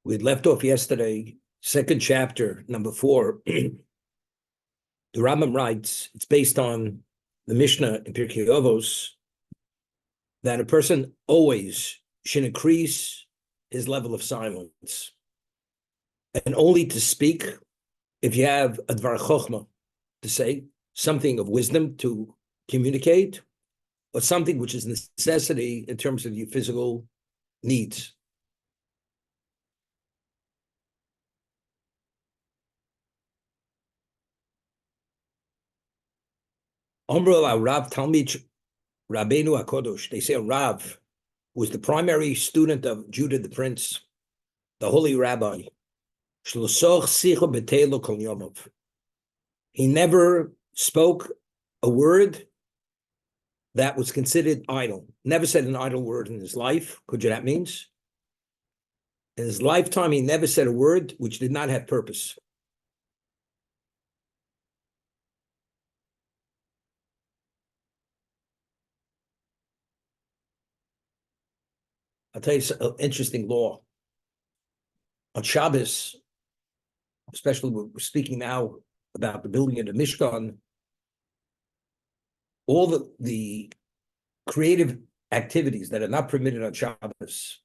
We left off yesterday, second chapter, number 4. The Rambam writes, it's based on the Mishnah in Pirkei Avos, that a person always should increase his level of silence, and only to speak if you have a dvar chokhmah to say, something of wisdom to communicate, or something which is necessity in terms of your physical needs. Omrul Rav Talmid Rabbeinu HaKodosh. They say a Rav was the primary student of Judah the Prince, the holy rabbi. He never spoke a word that was considered idle. Never said an idle word in his life. Could you know what that means? In his lifetime, he never said a word which did not have purpose. I'll tell you an interesting law. On Shabbos, especially we're speaking now about the building of the Mishkan, all the creative activities that are not permitted on Shabbos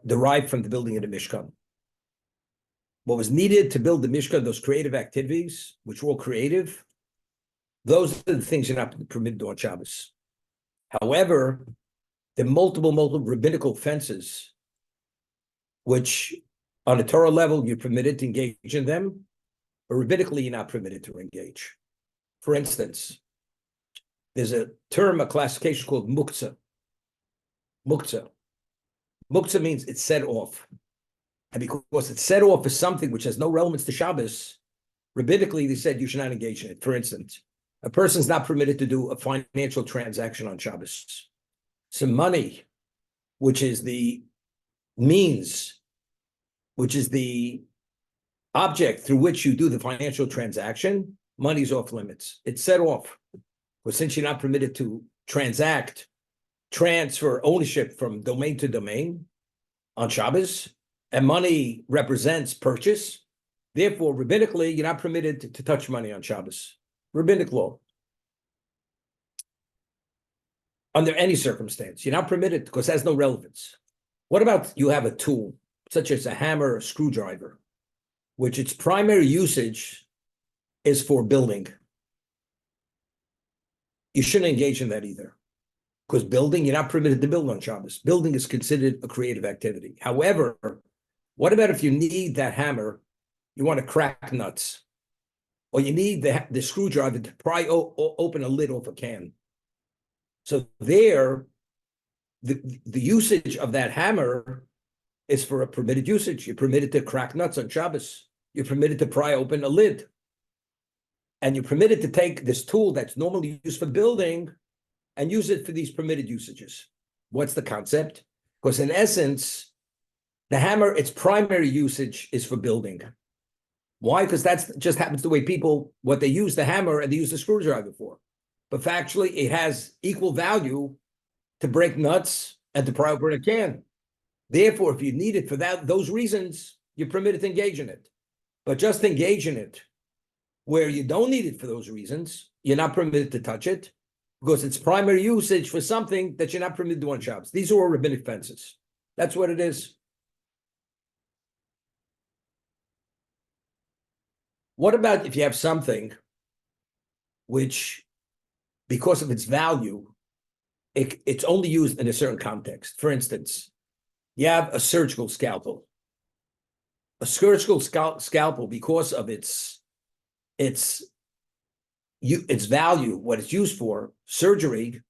derived from the building of the Mishkan. What was needed to build the Mishkan, those creative activities, which were all creative, those are the things you're not permitted on Shabbos. However, there are multiple rabbinical offenses, which on a Torah level, you're permitted to engage in them, but rabbinically, you're not permitted to engage. For instance, there's a term, a classification called muktzah. Muktzah. Muktzah means it's set off. And because it's set off as something which has no relevance to Shabbos, rabbinically, they said you should not engage in it. For instance, a person's not permitted to do a financial transaction on Shabbos. Some money, which is the means, which is the object through which you do the financial transaction, money's off limits. It's set off. But since you're not permitted to transact, transfer ownership from domain to domain on Shabbos, and money represents purchase, therefore, rabbinically, you're not permitted to touch money on Shabbos. Rabbinic law. Under any circumstance, you're not permitted because it has no relevance. What about you have a tool, such as a hammer or a screwdriver, which its primary usage is for building? You shouldn't engage in that either. Because building, you're not permitted to build on Shabbos. Building is considered a creative activity. However, what about if you need that hammer, you want to crack nuts, or you need the screwdriver to pry open a lid off a can? So there, the usage of that hammer is for a permitted usage. You're permitted to crack nuts on Shabbos. You're permitted to pry open a lid. And you're permitted to take this tool that's normally used for building and use it for these permitted usages. What's the concept? Because in essence, the hammer, its primary usage is for building. Why? Because that's just happens the way people, what they use the hammer and they use the screwdriver for. But factually, it has equal value to break nuts and to pry open a can. Therefore, if you need it for those reasons, you're permitted to engage in it. But just engage in it where you don't need it for those reasons, you're not permitted to touch it because it's primary usage for something that you're not permitted to do on Shabbos. These are all rabbinic offenses. That's what it is. What about if you have something which, because of its value, it's only used in a certain context? For instance, you have a surgical scalpel. A surgical scalpel, because of its value, what it's used for, surgery,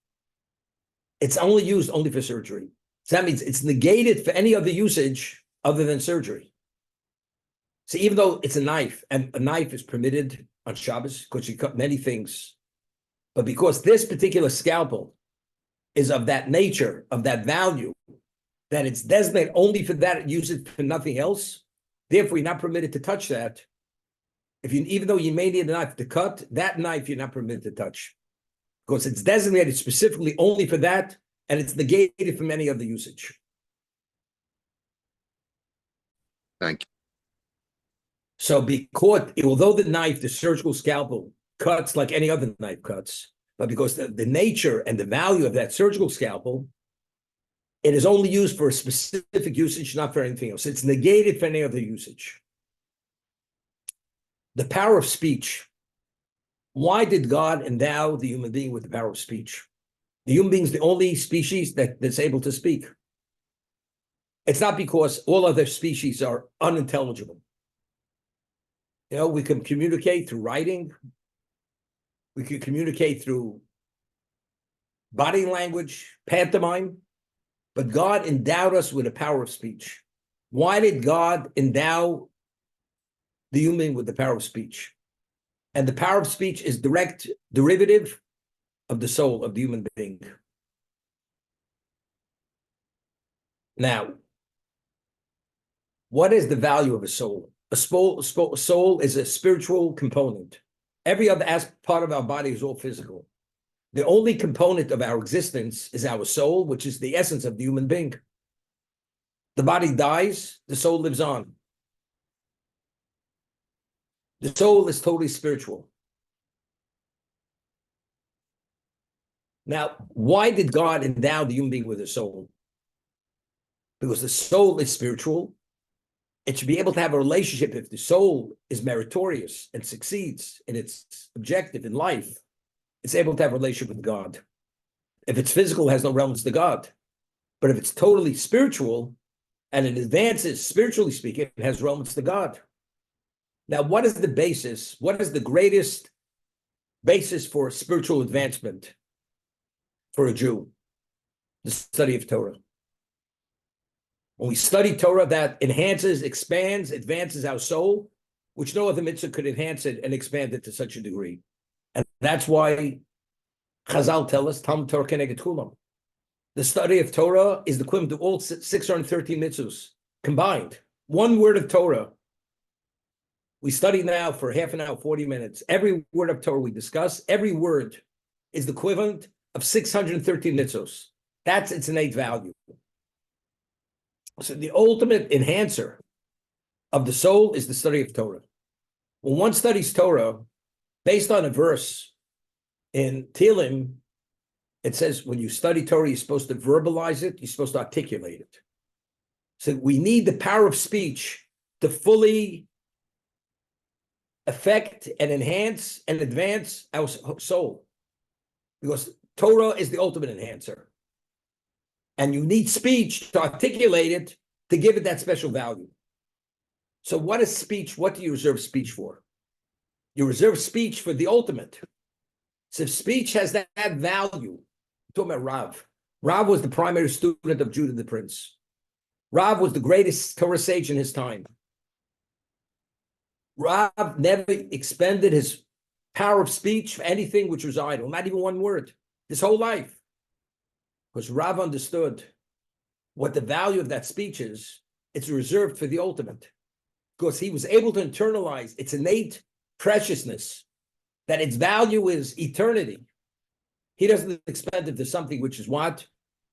it's only used for surgery. So that means it's negated for any other usage other than surgery. So even though it's a knife, and a knife is permitted on Shabbos because you cut many things, but because this particular scalpel is of that nature, of that value, that it's designated only for that, use it for nothing else, therefore you're not permitted to touch that. Even though you may need a knife to cut, that knife you're not permitted to touch because it's designated specifically only for that, and it's negated from any other usage. Thank you. So although the surgical scalpel cuts like any other knife cuts, but because the nature and the value of that surgical scalpel, it is only used for a specific usage, not for anything else. It's negated for any other usage. The power of speech. Why did God endow the human being with the power of speech? The human being is the only species that's able to speak. It's not because all other species are unintelligible. We can communicate through writing. We can communicate through body language, pantomime, but God endowed us with the power of speech. Why did God endow the human with the power of speech? And the power of speech is direct derivative of the soul of the human being. Now, what is the value of a soul? A soul is a spiritual component. Every other part of our body is all physical. The only component of our existence is our soul, which is the essence of the human being. The body dies, the soul lives on. The soul is totally spiritual. Now, why did God endow the human being with a soul? Because the soul is spiritual. It should be able to have a relationship. If the soul is meritorious and succeeds in its objective in life, it's able to have a relationship with God. If it's physical, it has no relevance to God. But if it's totally spiritual and it advances, spiritually speaking, it has relevance to God. Now, what is the basis? What is the greatest basis for spiritual advancement for a Jew? The study of Torah. When we study Torah, that enhances, expands, advances our soul, which no other mitzvah could enhance it and expand it to such a degree. And that's why Chazal tell us, Tam Torah Keneged Kulam. The study of Torah is the equivalent to all 613 mitzvahs combined. One word of Torah. We study now for half an hour, 40 minutes. Every word of Torah we discuss, every word is the equivalent of 613 mitzvahs. That's its innate value. So the ultimate enhancer of the soul is the study of Torah. When one studies Torah, based on a verse in Tehillim, it says when you study Torah, you're supposed to verbalize it, you're supposed to articulate it. So we need the power of speech to fully affect and enhance and advance our soul. Because Torah is the ultimate enhancer. And you need speech to articulate it, to give it that special value. So what is speech? What do you reserve speech for? You reserve speech for the ultimate. So if speech has that value, I'm talking about Rav. Rav was the primary student of Judah the Prince. Rav was the greatest Torah sage in his time. Rav never expended his power of speech for anything which was idle, not even one word, his whole life. Because Rav understood what the value of that speech is. It's reserved for the ultimate. Because he was able to internalize its innate preciousness, that its value is eternity. He doesn't expend it to something which is what?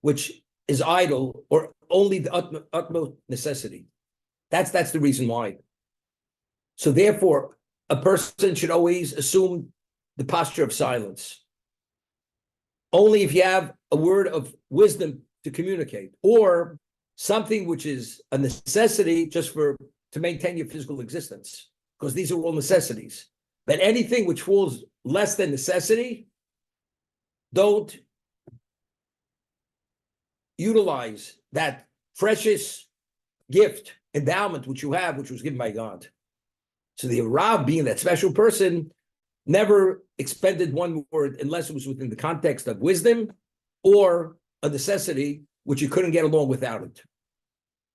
Which is idle or only the utmost necessity. That's the reason why. So therefore, a person should always assume the posture of silence. Only if you have a word of wisdom to communicate, or something which is a necessity just to maintain your physical existence, because these are all necessities. But anything which falls less than necessity, don't utilize that precious gift, endowment which you have, which was given by God. So the Rav, being that special person, never expended one word unless it was within the context of wisdom or a necessity which you couldn't get along without it.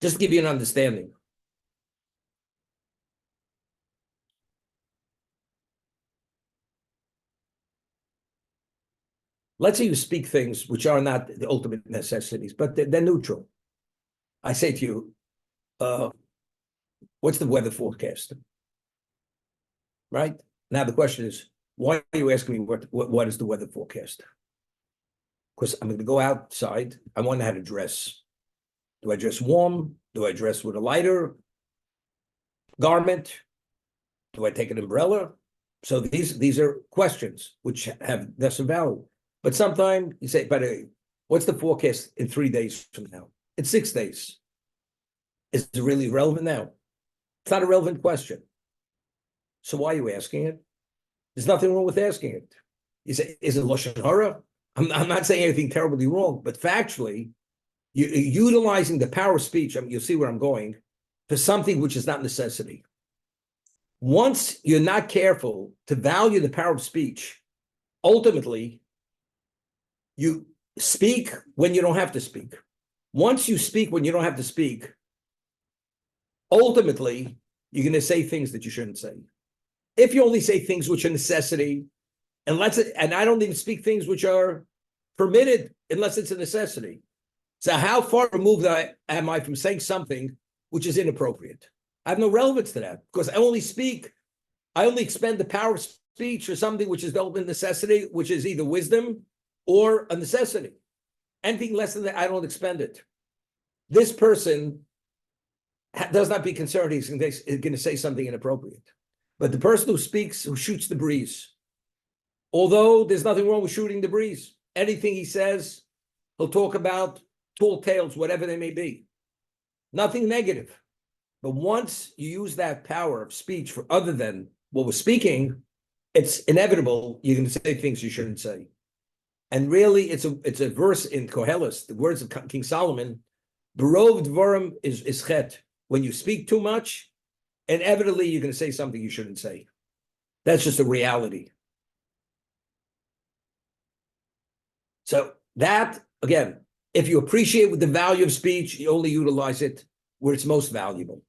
Just to give you an understanding. Let's say you speak things which are not the ultimate necessities, but they're neutral. I say to you, what's the weather forecast? Right? Now the question is, why are you asking me what is the weather forecast? Because I'm going to go outside. I want to know how to dress. Do I dress warm? Do I dress with a lighter? garment? Do I take an umbrella? So these are questions which have lesser value. But sometimes you say, but what's the forecast in 3 days from now? In 6 days. Is it really relevant now? It's not a relevant question. So why are you asking it? There's nothing wrong with asking it. You say, is it Lashon Hara? I'm not saying anything terribly wrong, but factually, you're utilizing the power of speech, you'll see where I'm going, for something which is not necessity. Once you're not careful to value the power of speech, ultimately, you speak when you don't have to speak. Once you speak when you don't have to speak, ultimately, you're going to say things that you shouldn't say. If you only say things which are necessity, and I don't even speak things which are permitted unless it's a necessity. So how far removed am I from saying something which is inappropriate? I have no relevance to that because I only expend the power of speech for something which is the ultimate necessity, which is either wisdom or a necessity. Anything less than that, I don't expend it. This person does not be concerned he's going to say something inappropriate. But the person who speaks, who shoots the breeze, although there's nothing wrong with shooting the breeze, anything he says, he'll talk about tall tales, whatever they may be. Nothing negative. But once you use that power of speech for other than what we're speaking, it's inevitable you're going to say things you shouldn't say. And really, it's a verse in Koheles, the words of King Solomon, Berov dvarim is chet. When you speak too much, inevitably you're going to say something you shouldn't say. That's just a reality. So that, again, if you appreciate the value of speech, you only utilize it where it's most valuable.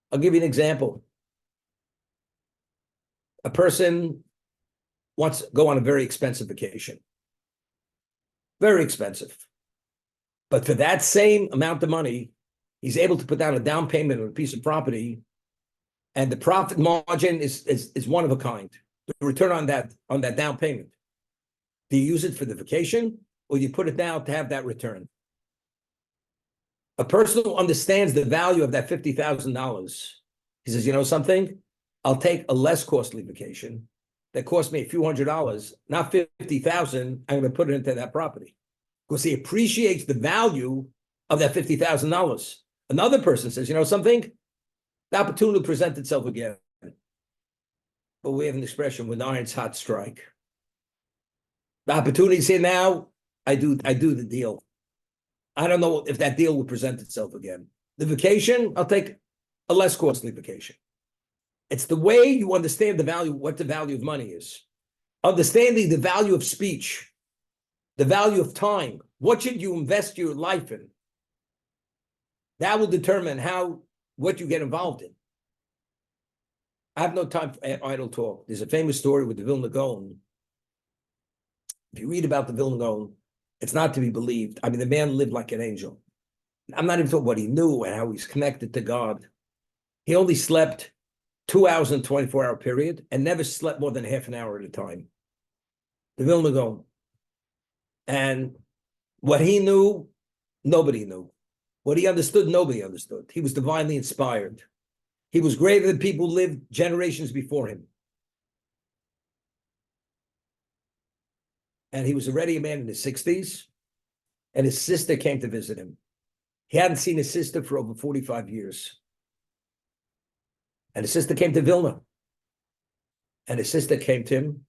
I'll give you an example. A person wants to go on a very expensive vacation. Very expensive. But for that same amount of money, he's able to put down a down payment on a piece of property, and the profit margin is one of a kind. The return on that down payment. Do you use it for the vacation, or do you put it down to have that return? A person who understands the value of that $50,000, he says, you know something? I'll take a less costly vacation that cost me a few $100s, not $50,000. I'm going to put it into that property because he appreciates the value of that $50,000. Another person says, you know something? The opportunity will present itself again. But we have an expression, when iron's hot, strike. The opportunity's here now. I do the deal. I don't know if that deal will present itself again. The vacation, I'll take a less costly vacation. It's the way you understand the value, what the value of money is. Understanding the value of speech, the value of time. What should you invest your life in? That will determine what you get involved in. I have no time for idle talk. There's a famous story with the Vilna Gaon. If you read about the Vilna Gaon, it's not to be believed. I mean, the man lived like an angel. I'm not even talking what he knew and how he's connected to God. He only slept 2 hours in a 24-hour period and never slept more than half an hour at a time. The Vilna Gaon. And what he knew, nobody knew. What he understood, nobody understood. He was divinely inspired. He was greater than people who lived generations before him. And he was already a man in his 60s, and his sister came to visit him. He hadn't seen his sister for over 45 years. And his sister came to Vilna. And his sister came to him,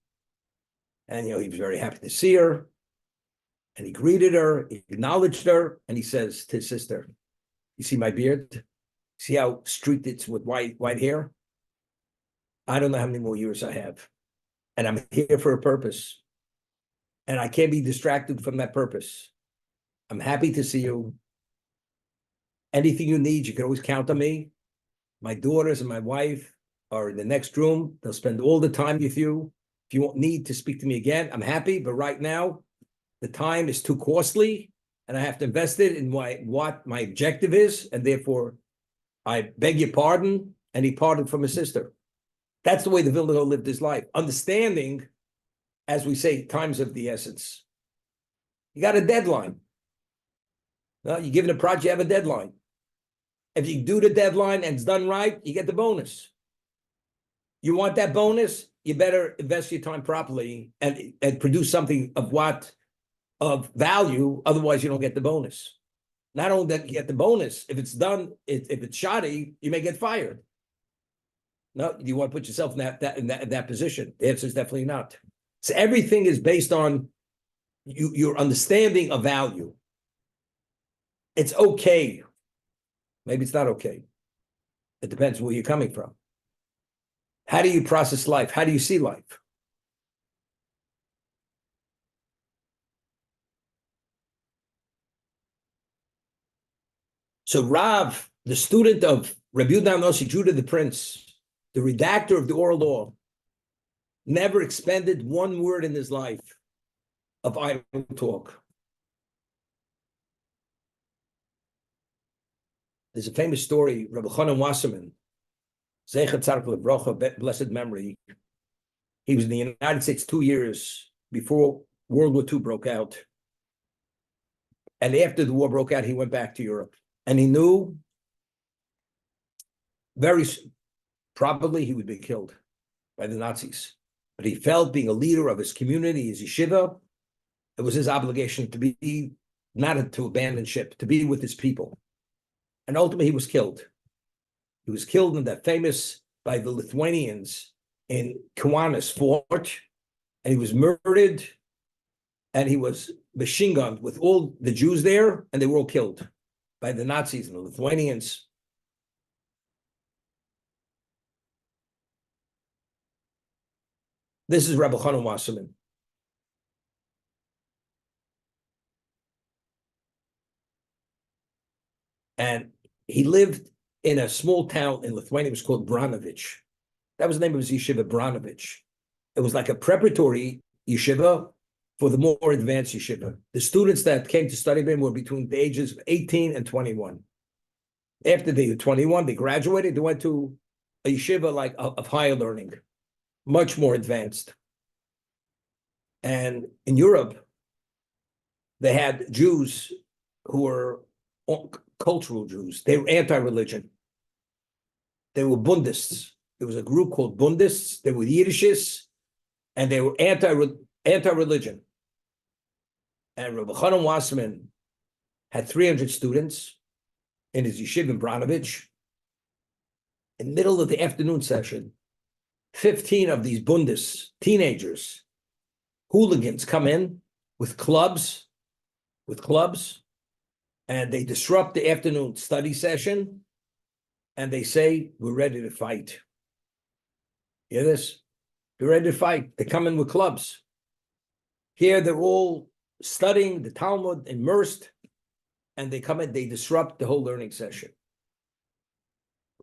and he was very happy to see her. And he greeted her, he acknowledged her, and he says to his sister, you see my beard? See how streaked it's with white hair? I don't know how many more years I have. And I'm here for a purpose. And I can't be distracted from that purpose. I'm happy to see you. Anything you need, you can always count on me. My daughters and my wife are in the next room. They'll spend all the time with you. If you need to speak to me again, I'm happy. But right now, the time is too costly, and I have to invest it in what my objective is, and therefore, I beg your pardon. And he pardoned from his sister. That's the way the Vilna Gaon lived his life. Understanding, as we say, time's of the essence. You got a deadline. You're given a project, you have a deadline. If you do the deadline and it's done right, you get the bonus. You want that bonus, you better invest your time properly and produce something of value. Otherwise, you don't get the bonus. Not only that you get the bonus, if it's done, if it's shoddy, you may get fired. No, you want to put yourself in that position? The answer is definitely not. So everything is based on your understanding of value. It's okay. Maybe it's not okay. It depends where you're coming from. How do you process life? How do you see life? So Rav, the student of Rabbi Yehuda Nossi, Judah the Prince, the redactor of the oral law, never expended one word in his life of idle talk. There's a famous story, Rabbi Chanan Wasserman, Zeichat Tzaddik Levrocha, blessed memory. He was in the United States 2 years before World War II broke out. And after the war broke out, he went back to Europe. And he knew very probably he would be killed by the Nazis. But he felt, being a leader of his community, his yeshiva, it was his obligation to be, not to abandon ship, to be with his people. And ultimately he was killed. He was killed in that famous, by the Lithuanians in Kiwanis fort, and he was murdered, and he was machine gunned with all the Jews there, and they were all killed by the Nazis and the Lithuanians. This is Rabbi Chanan Wasserman. And he lived in a small town in Lithuania. It was called Branovich. That was the name of his yeshiva, Branovich. It was like a preparatory yeshiva for the more advanced yeshiva. The students that came to study with him were between the ages of 18 and 21. After they were 21, they graduated. They went to a yeshiva like of higher learning, much more advanced. And in Europe, they had Jews who were cultural Jews. They were anti-religion. They were Bundists. There was a group called Bundists. They were Yiddishists, and they were anti-religion. And Rabbi Chanan Wasserman had 300 students in his yeshiva in Branovich. In the middle of the afternoon session, 15 of these Bundists, teenagers, hooligans, come in with clubs, and they disrupt the afternoon study session, and they say, we're ready to fight. You hear this? We're ready to fight. They come in with clubs. Here they're all studying the Talmud, immersed, and they come in, they disrupt the whole learning session.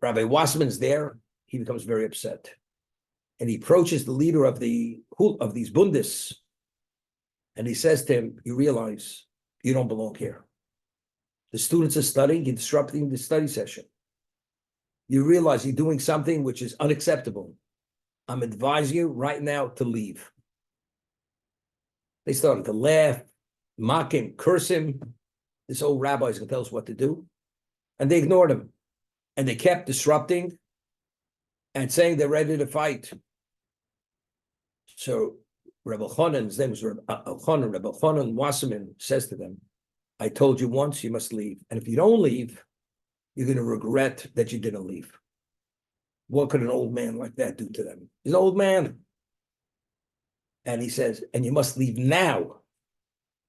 Rabbi Wasserman's there. He becomes very upset. And he approaches the leader of these Bundists, and he says to him, you realize you don't belong here. The students are studying, you're disrupting the study session. You realize you're doing something which is unacceptable. I'm advising you right now to leave. They started to laugh, mock him, curse him. This old rabbi is going to tell us what to do. And they ignored him. And they kept disrupting and saying they're ready to fight. So Rabbi Chanan's name was Rabbi Chanan Wasserman says to them, I told you once, you must leave. And if you don't leave, you're going to regret that you didn't leave. What could an old man like that do to them? He's an old man. And he says, and you must leave now.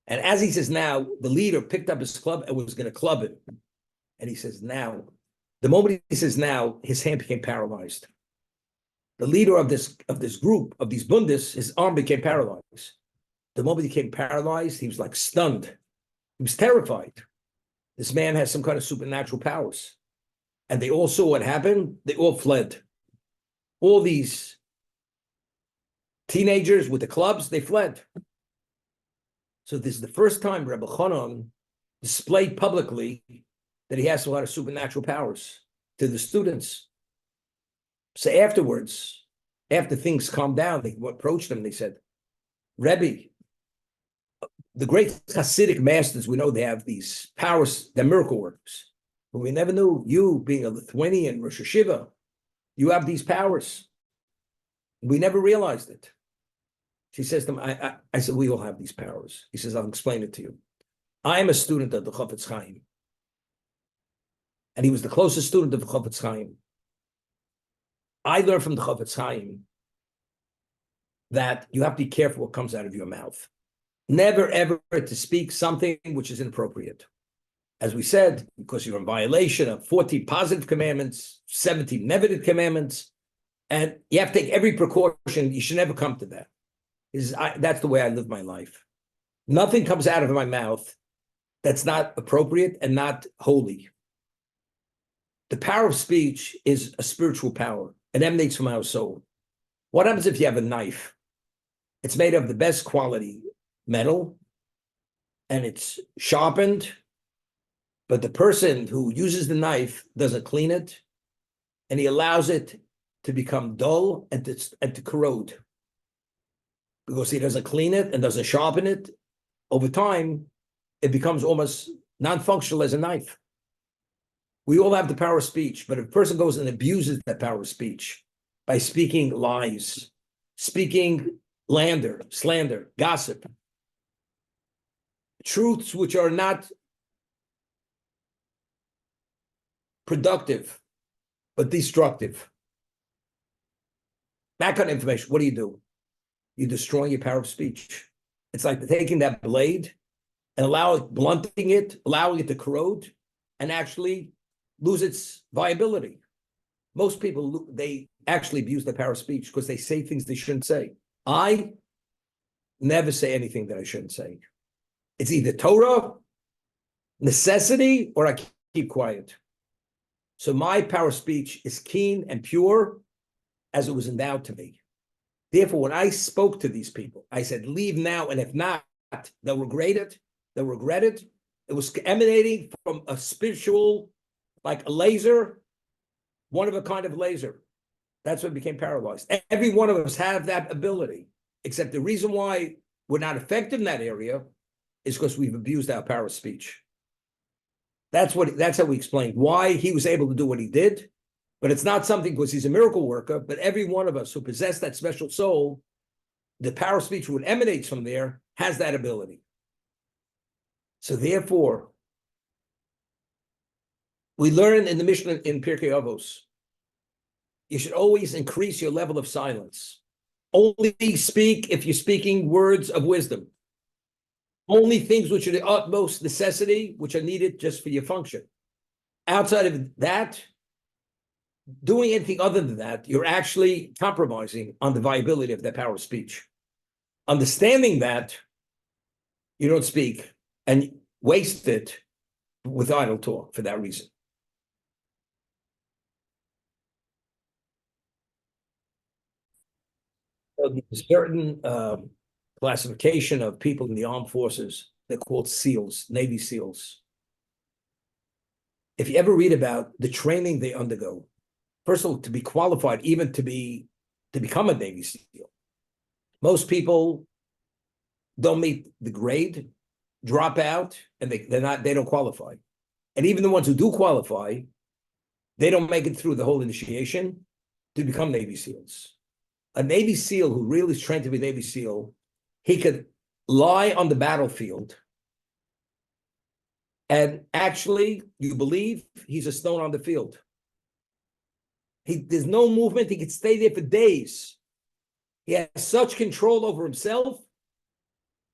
And as he says now, the leader picked up his club and was going to club him. And he says now. The moment he says now, his hand became paralyzed. The leader of this group, of these Bundists, his arm became paralyzed. The moment he became paralyzed, he was like stunned. He was terrified. This man has some kind of supernatural powers. And they all saw what happened. They all fled. All these teenagers with the clubs, they fled. So this is the first time Rabbi Chanan displayed publicly that he has a lot of supernatural powers to the students. So afterwards, after things calmed down, they approached him and they said, Rebbe, the great Hasidic masters, we know they have these powers, they're miracle workers. But we never knew, you being a Lithuanian Rosh Hashiva, you have these powers. We never realized it. She says to him, I said, we all have these powers. He says, I'll explain it to you. I am a student of the Chofetz Chaim. And he was the closest student of the Chofetz Chaim. I learned from the Chofetz Chaim that you have to be careful what comes out of your mouth. Never, ever to speak something which is inappropriate. As we said, because you're in violation of 40 positive commandments, 70 negative commandments, and you have to take every precaution. You should never come to that. That's the way I live my life. Nothing comes out of my mouth that's not appropriate and not holy. The power of speech is a spiritual power. It emanates from our soul. What happens if you have a knife? It's made of the best quality metal, and it's sharpened, but the person who uses the knife doesn't clean it, and he allows it to become dull and to corrode. Because he doesn't clean it and doesn't sharpen it, over time, it becomes almost non-functional as a knife. We all have the power of speech, but if a person goes and abuses that power of speech by speaking lies, speaking slander, gossip, truths which are not productive, but destructive, that kind of information, what do? You destroy your power of speech. It's like taking that blade and blunting it, allowing it to corrode, and actually lose its viability. Most people, they actually abuse their power of speech because they say things they shouldn't say. I never say anything that I shouldn't say. It's either Torah, necessity, or I keep quiet. So my power of speech is keen and pure as it was endowed to me. Therefore, when I spoke to these people, I said, leave now, and if not, they'll regret it. They'll regret it. It was emanating from a spiritual, like a laser, one of a kind of laser. That's what became paralyzed. Every one of us have that ability, except the reason why we're not effective in that area is because we've abused our power of speech. That's how we explained why he was able to do what he did. But it's not something because he's a miracle worker, but every one of us who possess that special soul, the power of speech which emanates from there has that ability. So therefore, we learn in the Mishnah in Pirkei Avos, you should always increase your level of silence. Only speak if you're speaking words of wisdom. Only things which are the utmost necessity, which are needed just for your function. Outside of that, doing anything other than that, you're actually compromising on the viability of that power of speech. Understanding that, you don't speak and waste it with idle talk for that reason. So there's a certain classification of people in the armed forces. They're called SEALs, Navy SEALs. If you ever read about the training they undergo, first of all, to be qualified, even to become a Navy SEAL, most people don't meet the grade, drop out, and they don't qualify. And even the ones who do qualify, they don't make it through the whole initiation to become Navy SEALs. A Navy SEAL who really is trained to be Navy SEAL, he could lie on the battlefield and actually, you believe he's a stone on the field. There's no movement. He could stay there for days. He has such control over himself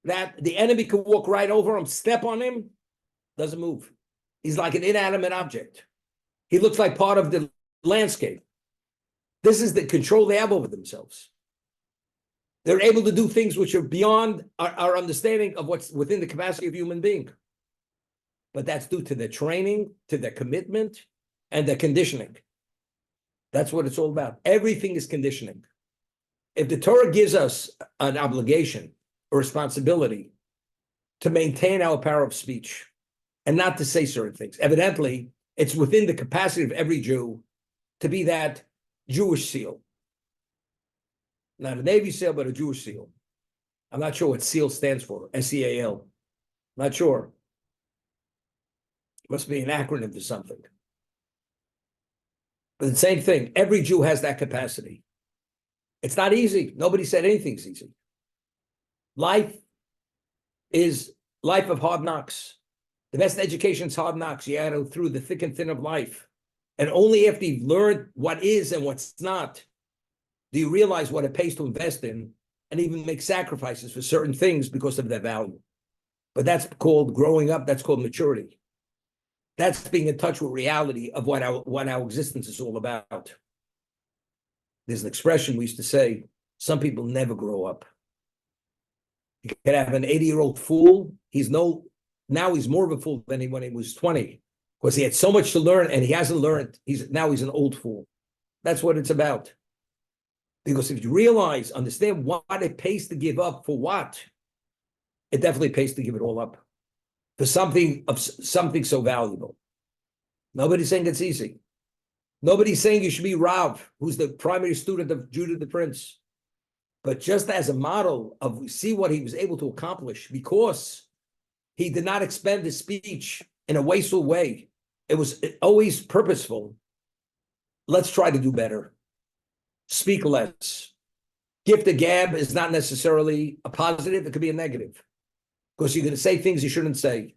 that the enemy could walk right over him, step on him, doesn't move. He's like an inanimate object. He looks like part of the landscape. This is the control they have over themselves. They're able to do things which are beyond our understanding of what's within the capacity of a human being. But that's due to their training, to their commitment, and their conditioning. That's what it's all about. Everything is conditioning. If the Torah gives us an obligation, a responsibility to maintain our power of speech and not to say certain things, evidently, it's within the capacity of every Jew to be that Jewish SEAL. Not a Navy SEAL, but a Jewish SEAL. I'm not sure what SEAL stands for, SEAL. Not sure. Must be an acronym for something. But the same thing, every Jew has that capacity. It's not easy. Nobody said anything's easy. Life is life of hard knocks. The best education is hard knocks. You got to go through the thick and thin of life. And only after you've learned what is and what's not, do you realize what it pays to invest in and even make sacrifices for certain things because of their value. But that's called growing up. That's called maturity. That's being in touch with reality of what our existence is all about. There's an expression we used to say, some people never grow up. You can have an 80-year-old fool. Now he's more of a fool than when he was 20, because he had so much to learn and he hasn't learned. He's an old fool. That's what it's about. Because if you understand what it pays to give up for what, it definitely pays to give it all up for something so valuable. Nobody's saying it's easy. Nobody's saying you should be Rav, who's the primary student of Judah the Prince. But just as a model of see what he was able to accomplish, because he did not expend his speech in a wasteful way. It was always purposeful. Let's try to do better. Speak less. Gift of gab is not necessarily a positive. It could be a negative, because you're going to say things you shouldn't say.